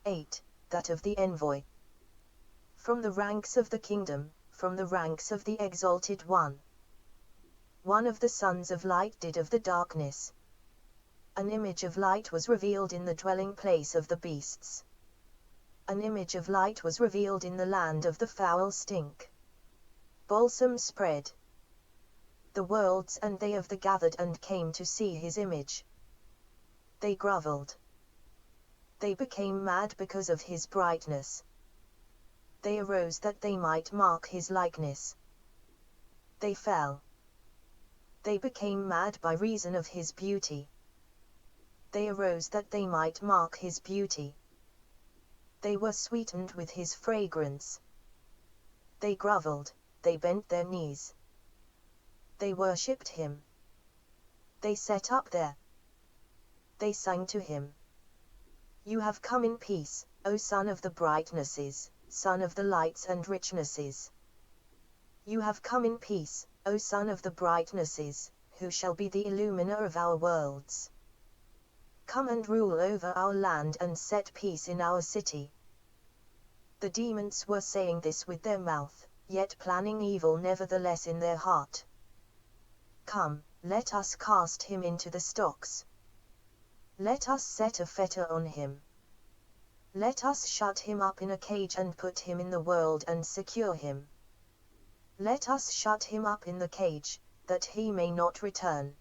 8. That of the envoy. From the ranks of the kingdom, from the ranks of the exalted one. One of the sons of light did of the darkness. An image of light was revealed in the dwelling place of the beasts. An image of light was revealed in the land of the foul stink. Balsam spread the worlds, and they of the gathered and came to see his image. They grovelled. They became mad because of his brightness. They arose that they might mark his likeness. They fell. They became mad by reason of his beauty. They arose that they might mark his beauty. They were sweetened with his fragrance. They grovelled, they bent their knees. They worshipped him. They set up there. They sang to him. You have come in peace, O Son of the brightnesses, Son of the lights and richnesses. You have come in peace, O Son of the brightnesses, who shall be the illuminer of our worlds. Come and rule over our land and set peace in our city. The demons were saying this with their mouth, yet planning evil nevertheless in their heart. Come, let us cast him into the stocks. Let us set a fetter on him. Let us shut him up in a cage and put him in the world and secure him. Let us shut him up in the cage, that he may not return.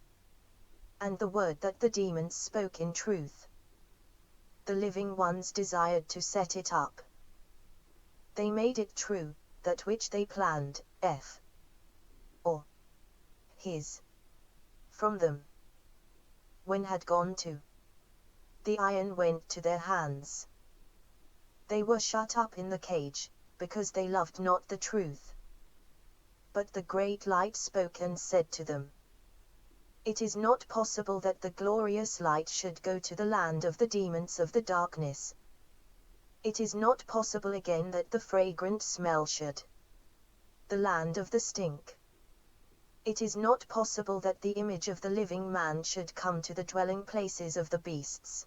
And the word that the demons spoke in truth. The living ones desired to set it up. They made it true, that which they planned, or his, from them. When had gone to the iron went to their hands. They were shut up in the cage, because they loved not the truth. But the great light spoke and said to them, it is not possible that the glorious light should go to the land of the demons of the darkness. It is not possible again that the fragrant smell should the land of the stink. It is not possible that the image of the living man should come to the dwelling places of the beasts.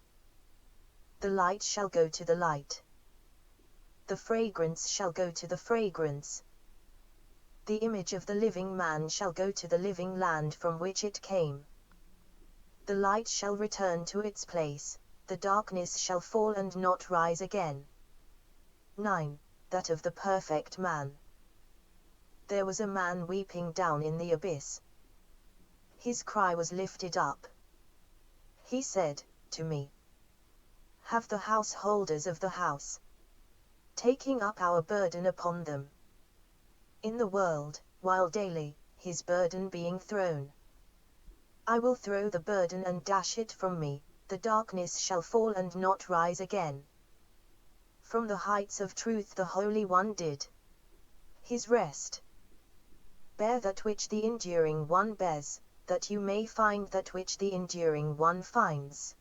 The light shall go to the light. The fragrance shall go to the fragrance. The image of the living man shall go to the living land from which it came. The light shall return to its place, the darkness shall fall and not rise again. 9. That of the perfect man. There was a man weeping down in the abyss. His cry was lifted up. He said to me, have the householders of the house taking up our burden upon them in the world, while daily, his burden being thrown. I will throw the burden and dash it from me, the darkness shall fall and not rise again. From the heights of truth the Holy One did his rest. Bear that which the enduring one bears, that you may find that which the enduring one finds.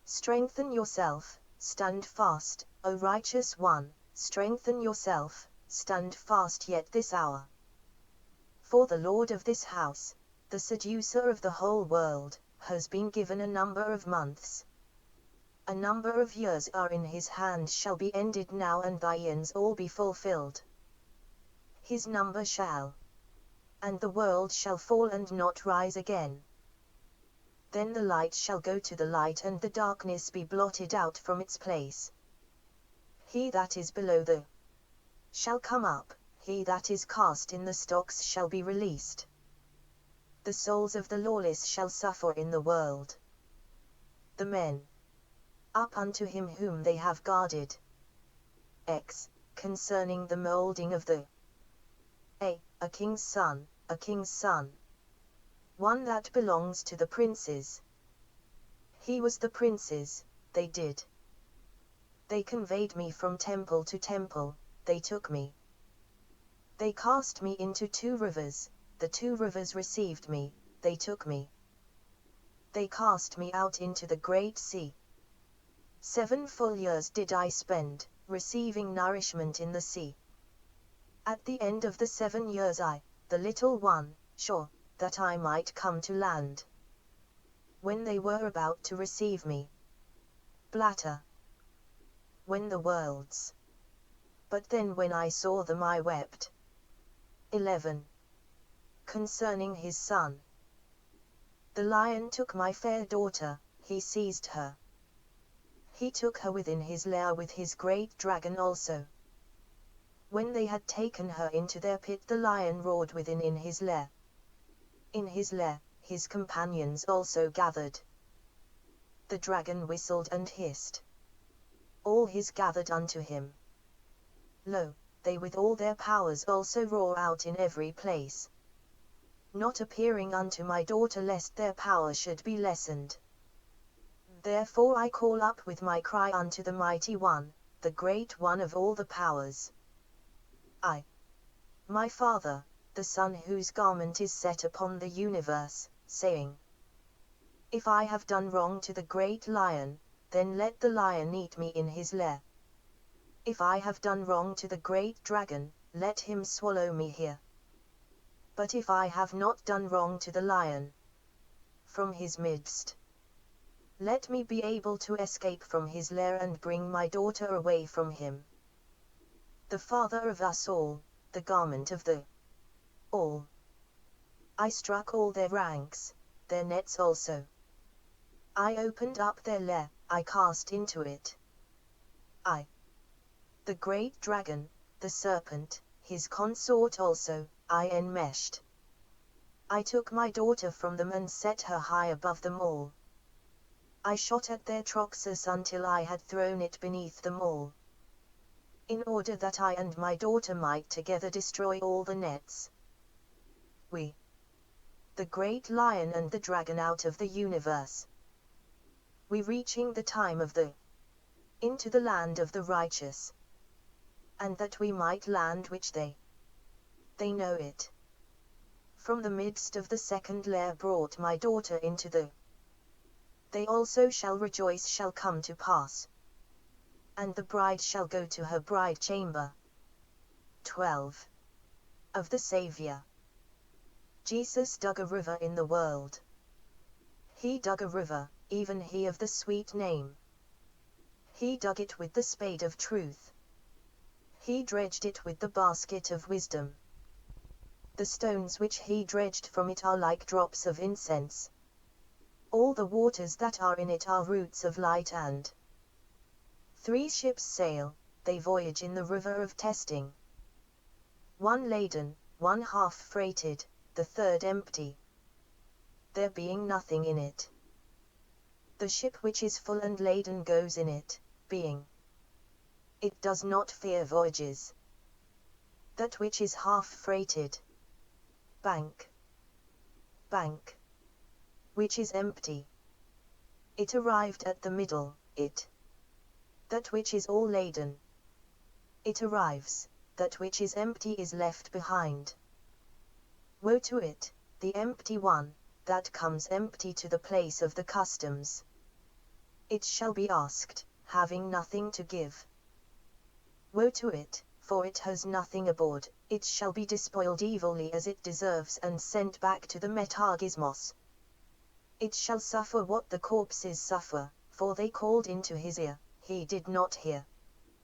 Strengthen yourself, stand fast, O righteous one, strengthen yourself, stand fast yet this hour. For the Lord of this house, the seducer of the whole world, has been given a number of months. A number of years are in his hand shall be ended now, and thy ends all be fulfilled. His number shall, and the world shall fall and not rise again. Then the light shall go to the light, and the darkness be blotted out from its place. He that is below the shall come up, he that is cast in the stocks shall be released. The souls of the lawless shall suffer in the world. The men up unto him whom they have guarded. X. Concerning the moulding of the a king's son, a king's son. One that belongs to the princes. He was the princes, they did. They conveyed me from temple to temple, they took me. They cast me into 2 rivers, the 2 rivers received me, they took me. They cast me out into the great sea. 7 full years did I spend, receiving nourishment in the sea. At the end of the 7 years I, the little one, sure, that I might come to land. When they were about to receive me, Blatter when the worlds. But then when I saw them I wept. 11. Concerning his son. The lion took my fair daughter, he seized her. He took her within his lair with his great dragon also. When they had taken her into their pit the lion roared within in his lair. In his lair, his companions also gathered. The dragon whistled and hissed. All his gathered unto him. Lo, they with all their powers also roar out in every place. Not appearing unto my daughter lest their power should be lessened. Therefore I call up with my cry unto the mighty one, the great one of all the powers. My Father, the Son whose garment is set upon the universe, saying, if I have done wrong to the great lion, then let the lion eat me in his lair. If I have done wrong to the great dragon, let him swallow me here. But if I have not done wrong to the lion, from his midst, let me be able to escape from his lair and bring my daughter away from him. The Father of us all, the garment of the all. I struck all their ranks, their nets also. I opened up their lair, I cast into it. The great dragon, the serpent, his consort also, I enmeshed. I took my daughter from them and set her high above them all. I shot at their troxus until I had thrown it beneath them all. In order that I and my daughter might together destroy all the nets. The great lion and the dragon out of the universe. We reaching the time of the into the land of the righteous. And that we might land which they know it. From the midst of the second lair brought my daughter into the they also shall rejoice shall come to pass. And the bride shall go to her bride chamber. 12. Of the Saviour. Jesus dug a river in the world. He dug a river, even he of the sweet name. He dug it with the spade of truth. He dredged it with the basket of wisdom. The stones which he dredged from it are like drops of incense. All the waters that are in it are roots of light and 3 ships sail, they voyage in the river of testing. 1 laden, 1 half freighted, the 3rd empty. There being nothing in it. The ship which is full and laden goes in it, being it does not fear voyages. That which is half freighted. Bank. Which is empty. It arrived at the middle, it. That which is all laden. It arrives, that which is empty is left behind. Woe to it, the empty one, that comes empty to the place of the customs. It shall be asked, having nothing to give. Woe to it, for it has nothing aboard, it shall be despoiled evilly as it deserves and sent back to the metagismos. It shall suffer what the corpses suffer, for they called into his ear, he did not hear.